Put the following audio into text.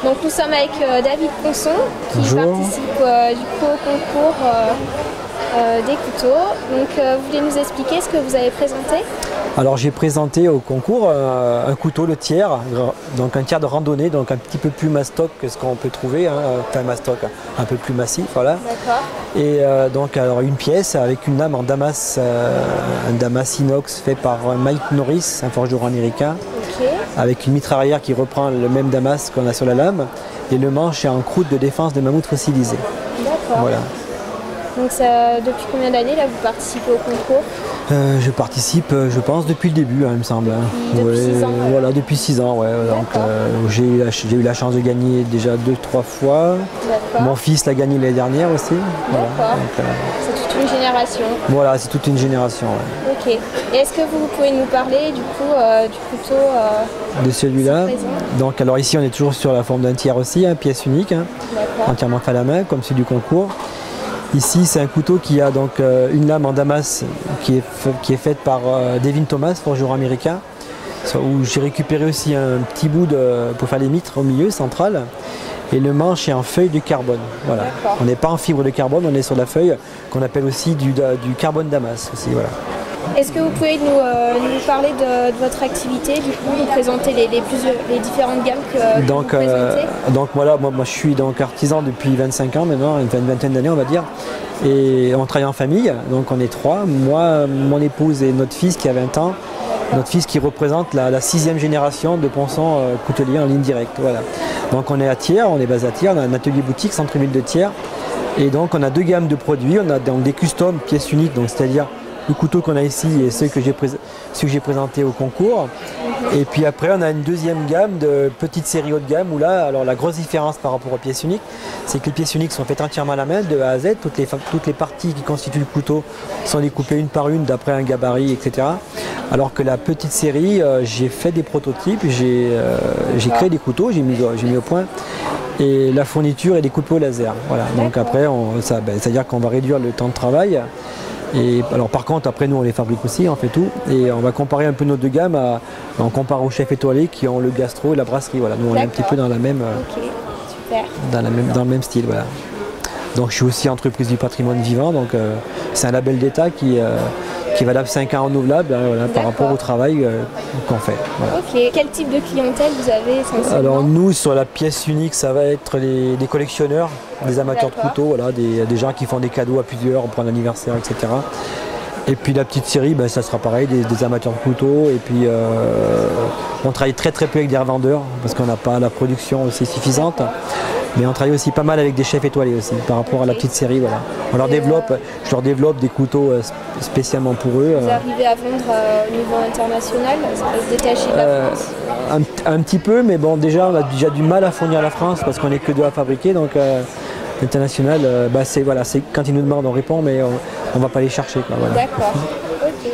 Donc nous sommes avec David Ponson qui participe du coup au concours des couteaux. Donc vous voulez nous expliquer ce que vous avez présenté? Alors j'ai présenté au concours un couteau, le tiers, donc un tiers de randonnée, donc un petit peu plus mastoc que ce qu'on peut trouver, hein, enfin mastoc, un peu plus massif, voilà. D'accord. Et donc alors une pièce avec une lame en damas, un damas inox fait par Mike Norris, un forgeron américain, avec une mitraillère qui reprend le même damas qu'on a sur la lame, et le manche est en croûte de défense de mammouth fossilisé. D'accord. Voilà. Donc ça, depuis combien d'années là vous participez au concours? Je participe, je pense, depuis le début, hein, il me semble. Depuis 6 ans. Voilà, depuis 6 ans, ouais. Donc j'ai eu la chance de gagner déjà 2-3 fois. Mon fils l'a gagné l'année dernière aussi. D'accord. C'est toute une génération. Voilà, c'est toute une génération. Ouais. Ok. Et est-ce que vous pouvez nous parler du coup du couteau de celui-là? Donc alors ici on est toujours sur la forme d'un tiers aussi, hein, pièce unique, hein, entièrement fait à la main, comme celui du concours. Ici, c'est un couteau qui a donc une lame en damas qui est faite par Devin Thomas, forgeron américain, où j'ai récupéré aussi un petit bout pour faire les mitres au milieu, central. Et le manche est en feuille de carbone. Voilà. On n'est pas en fibre de carbone, on est sur la feuille qu'on appelle aussi du carbone damas. Aussi, voilà. Est-ce que vous pouvez nous parler de votre activité, du coup, nous présenter les différentes gammes que vous présentez? Donc voilà, moi je suis donc artisan depuis 25 ans maintenant, une vingtaine d'années on va dire, et on travaille en famille, donc on est 3, moi, mon épouse et notre fils qui a 20 ans, notre fils qui représente la 6e génération de Ponson coutelier en ligne directe. Voilà. Donc on est à Thiers, on est basé à Thiers, on a un atelier boutique, centre-ville de Thiers, et donc on a 2 gammes de produits, on a donc des custom pièces uniques, donc c'est-à-dire le couteau qu'on a ici et ceux que j'ai présentés au concours. Et puis après on a une 2e gamme de petites séries haut de gamme où là, alors la grosse différence par rapport aux pièces uniques, c'est que les pièces uniques sont faites entièrement à la main de A à Z, toutes les parties qui constituent le couteau sont découpées une par une d'après un gabarit, etc. Alors que la petite série, j'ai fait des prototypes, j'ai créé des couteaux, j'ai mis au point. Et la fourniture est découpée au laser. Voilà. Donc après, c'est-à-dire qu'on va réduire le temps de travail. Et alors par contre, après nous on les fabrique aussi, on fait tout. Et on va comparer un peu nos 2 gammes, on compare aux chefs étoilés qui ont le gastro et la brasserie. Voilà. Nous on est un petit peu dans la même, dans le même style. Voilà. Donc je suis aussi entreprise du patrimoine vivant, donc c'est un label d'État qui est valable 5 ans renouvelable, hein, voilà, par rapport au travail qu'on fait. Voilà. Ok. Quel type de clientèle vous avez essentiellement? Alors nous, sur la pièce unique, ça va être des collectionneurs, des amateurs de couteaux, voilà, des gens qui font des cadeaux à plusieurs pour un anniversaire, etc. Et puis la petite série, ça sera pareil, des amateurs de couteaux. Et puis on travaille très peu avec des revendeurs parce qu'on n'a pas la production aussi suffisante. Mais on travaille aussi pas mal avec des chefs étoilés aussi, par rapport à la petite série. Voilà. Je leur développe des couteaux spécialement pour eux. Vous arrivez à vendre au niveau international, à se détacher de la France? Un petit peu, mais bon, déjà on a déjà du mal à fournir la France parce qu'on n'est que 2 à fabriquer. Donc l'international, c'est quand ils nous demandent, on répond, mais on ne va pas les chercher. Voilà. D'accord. Ok.